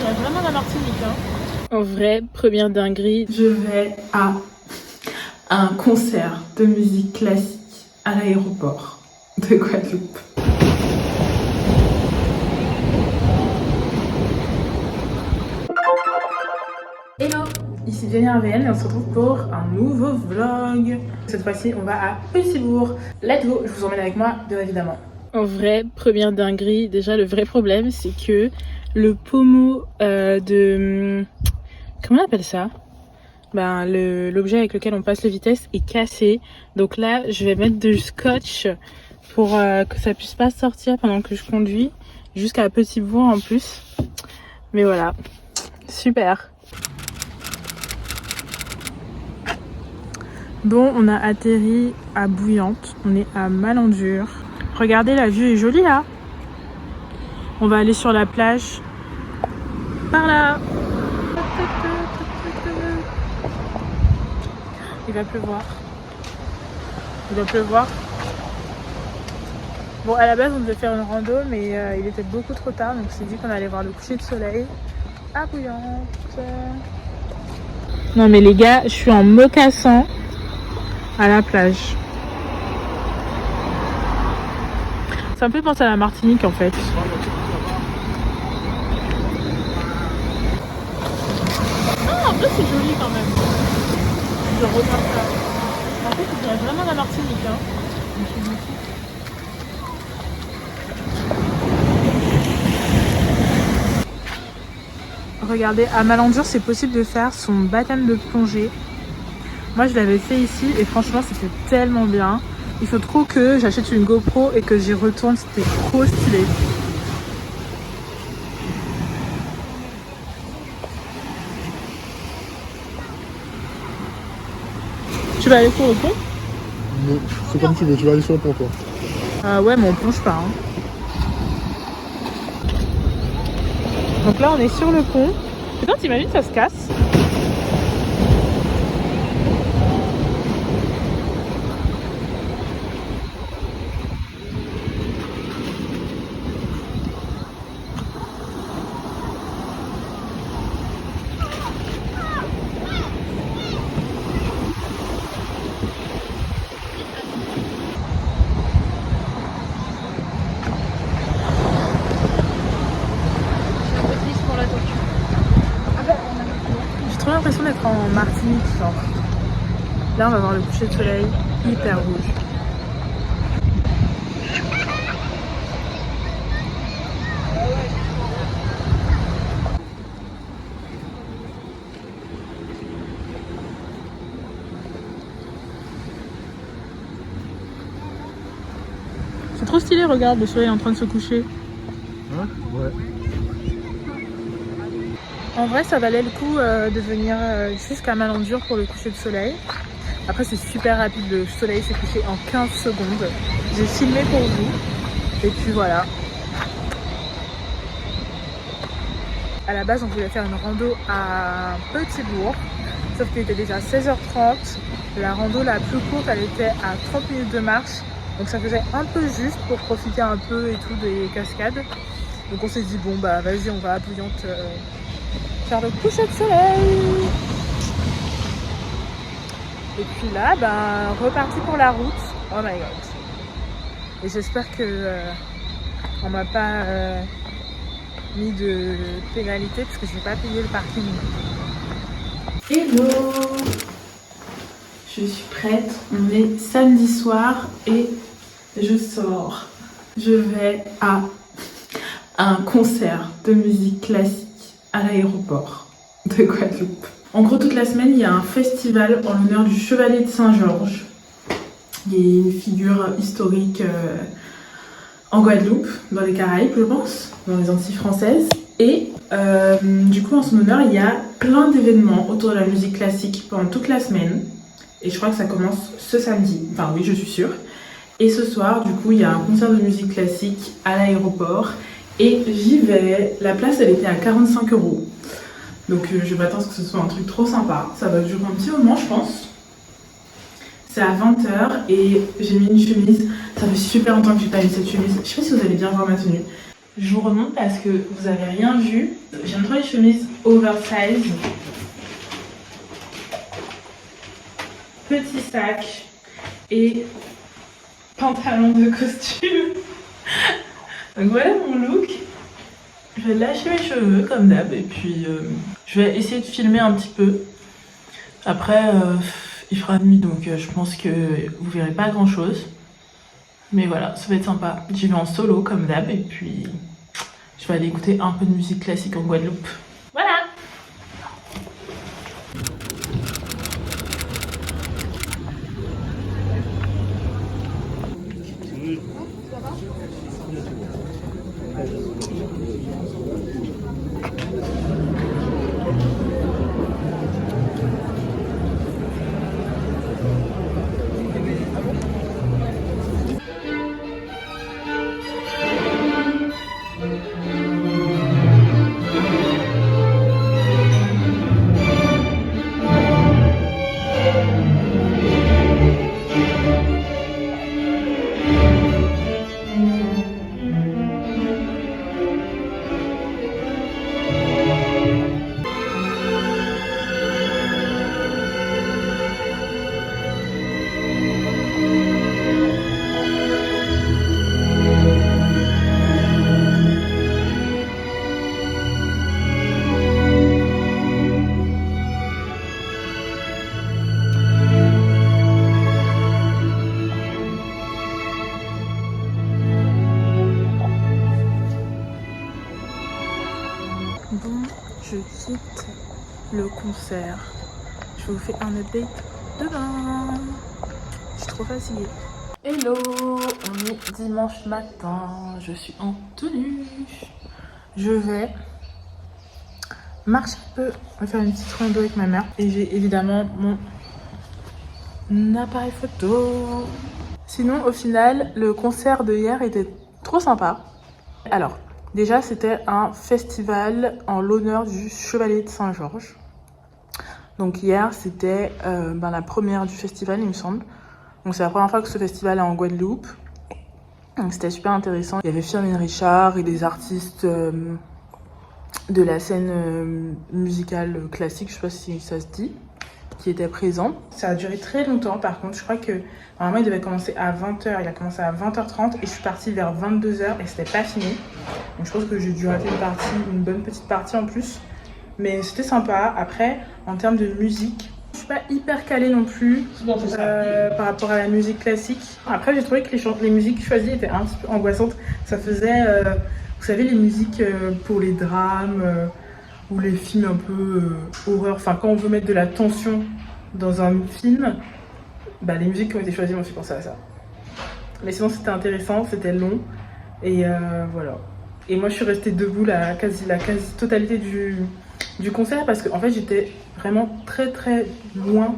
dirait vraiment la Martinique. Hein. En vrai, première dinguerie, je vais à un concert de musique classique à l'aéroport de Guadeloupe. Hello, ici Jenny RVN et on se retrouve pour un nouveau vlog. Cette fois-ci, on va à Petit-Bourg. Let's go, je vous emmène avec moi, bien évidemment. En vrai, première dinguerie, déjà le vrai problème, c'est que le pommeau de... Comment on appelle ça? Ben, l'objet avec lequel on passe les vitesses est cassé. Donc là, je vais mettre du scotch pour que ça puisse pas sortir pendant que je conduis. Jusqu'à Petit-Bourg en plus. Mais voilà, super. Bon, on a atterri à Bouillante, on est à Malandure. Regardez, la vue est jolie là. On va aller sur la plage. Par là. Il va pleuvoir. Il va pleuvoir. Bon, à la base, on devait faire une rando, mais il était beaucoup trop tard, donc on s'est dit qu'on allait voir le coucher de soleil à Bouillante. Non mais les gars, je suis en mocassin à la plage. Ça me fait penser à la Martinique en fait. Ah, en vrai c'est joli quand même. Je regarde ça. En fait, il dirait vraiment la Martinique. Hein. Regardez, à Malandure, c'est possible de faire son baptême de plongée. Moi, je l'avais fait ici et franchement, c'était tellement bien. Il faut trop que j'achète une GoPro et que j'y retourne, c'était trop stylé. Tu vas aller sur le pont? Non, c'est comme tu veux, tu vas aller sur le pont toi. Ouais, mais on plonge pas. Hein. Donc là, on est sur le pont. Putain, t'imagines, ça se casse. J'ai trop l'impression d'être en Martinique, genre. Là, on va voir le coucher de soleil hyper rouge. C'est trop stylé, regarde, le soleil est en train de se coucher. Hein? Ouais. En vrai, ça valait le coup de venir jusqu'à Malandure pour le coucher de soleil. Après, c'est super rapide, le soleil s'est couché en 15 secondes. J'ai filmé pour vous. Et puis voilà. À la base, on voulait faire une rando à Petit-Bourg. Sauf qu'il était déjà 16h30. La rando la plus courte, elle était à 30 minutes de marche. Donc ça faisait un peu juste pour profiter un peu et tout des cascades. Donc on s'est dit, bon bah vas-y, on va à Bouillante faire le coucher de soleil. Et puis là, ben, reparti pour la route. Oh my god. Et j'espère que on m'a pas mis de pénalité parce que je vais pas payer le parking. Hello! Je suis prête. On est samedi soir et je sors. Je vais à un concert de musique classique à l'aéroport de Guadeloupe. En gros, toute la semaine, il y a un festival en l'honneur du Chevalier de Saint-Georges. Il est une figure historique en Guadeloupe, dans les Caraïbes, je pense, dans les Antilles françaises. Et du coup, en son honneur, il y a plein d'événements autour de la musique classique pendant toute la semaine. Et je crois que ça commence ce samedi. Enfin, oui, je suis sûre. Et ce soir, du coup, il y a un concert de musique classique à l'aéroport. Et j'y vais. La place, elle était à 45 €. Donc je m'attends à ce que ce soit un truc trop sympa. Ça va durer un petit moment, je pense. C'est à 20h et j'ai mis une chemise. Ça fait super longtemps que j'ai pas mis cette chemise. Je sais pas si vous allez bien voir ma tenue. Je vous remonte parce que vous avez rien vu. J'aime trop les chemises oversize. Petit sac et pantalon de costume. Donc voilà mon look. Je vais lâcher mes cheveux comme d'hab et puis je vais essayer de filmer un petit peu. Après il fera nuit donc je pense que vous verrez pas grand chose. Mais voilà, ça va être sympa. J'y vais en solo comme d'hab et puis je vais aller écouter un peu de musique classique en Guadeloupe. Voilà. Bon, je quitte le concert. Je vous fais un update demain. Je suis trop fatiguée. Hello, on est dimanche matin. Je suis en tenue. Je vais marcher un peu. On va faire une petite rando avec ma mère. Et j'ai évidemment mon appareil photo. Sinon, au final, le concert de hier était trop sympa. Alors, déjà, c'était un festival en l'honneur du Chevalier de Saint-Georges. Donc hier, c'était la première du festival, il me semble. Donc c'est la première fois que ce festival est en Guadeloupe. Donc c'était super intéressant. Il y avait Firmin Richard et des artistes de la scène musicale classique, je sais pas si ça se dit, qui étaient présents. Ça a duré très longtemps par contre. Je crois que normalement il devait commencer à 20h. Il a commencé à 20h30 et je suis partie vers 22h et c'était pas fini. Donc je pense que j'ai dû rater une bonne petite partie en plus. Mais c'était sympa. Après, en termes de musique, je suis pas hyper calée non plus par rapport à la musique classique. Après, j'ai trouvé que les musiques choisies étaient un petit peu angoissantes. Ça faisait, vous savez, les musiques pour les drames ou les films un peu horreur. Enfin, quand on veut mettre de la tension dans un film, les musiques qui ont été choisies m'ont fait penser à ça. Mais sinon, c'était intéressant, c'était long. Et voilà. Et moi, je suis restée debout la quasi-totalité du concert parce qu'en fait, j'étais vraiment très très loin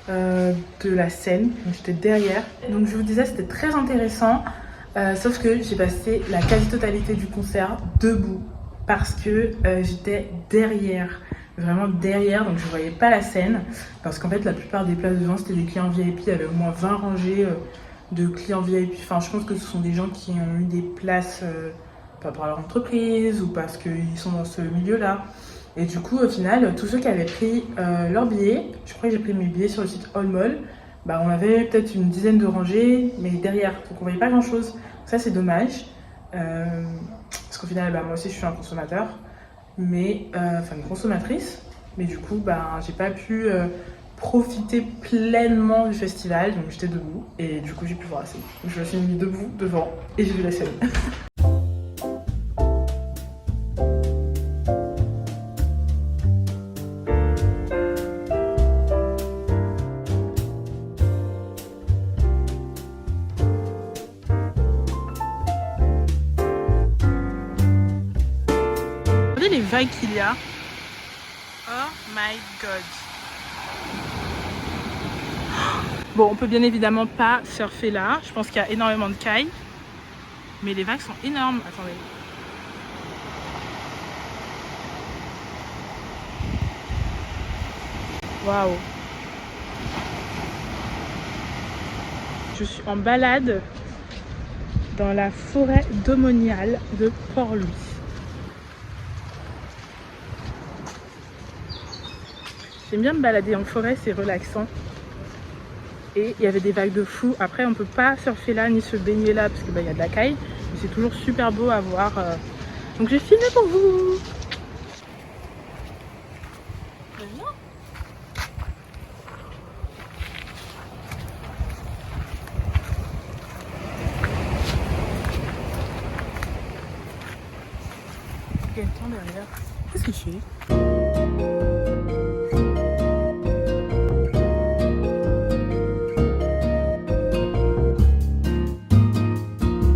de la scène. Donc, j'étais derrière. Donc, je vous disais, c'était très intéressant. Sauf que j'ai passé la quasi-totalité du concert debout parce que j'étais derrière. Vraiment derrière, donc je voyais pas la scène. Parce qu'en fait, la plupart des places devant, c'était des clients VIP. Il y avait au moins 20 rangées de clients VIP. Enfin, je pense que ce sont des gens qui ont eu des places pas pour leur entreprise ou parce qu'ils sont dans ce milieu-là. Et du coup, au final, tous ceux qui avaient pris leur billet, je crois que j'ai pris mes billets sur le site All Mall, on avait peut-être une dizaine de rangées, mais derrière, donc on voyait pas grand-chose. Ça, c'est dommage. Parce qu'au final, moi aussi, je suis un consommateur, mais une consommatrice. Mais du coup, j'ai pas pu profiter pleinement du festival, donc j'étais debout et du coup, j'ai pu voir la scène. Donc, je me suis mis debout devant et j'ai vu la scène. Regardez les vagues qu'il y a. Oh my god. Bon, on peut bien évidemment pas surfer là. Je pense qu'il y a énormément de cailles. Mais les vagues sont énormes. Attendez. Waouh. Je suis en balade dans la forêt domaniale de Port-Louis. J'aime bien me balader en forêt, c'est relaxant. Et il y avait des vagues de fou. Après, on peut pas surfer là ni se baigner là parce qu'il y a de la caille. Mais c'est toujours super beau à voir. Donc j'ai filmé pour vous. Gaëtan derrière. Qu'est-ce qu'il fait?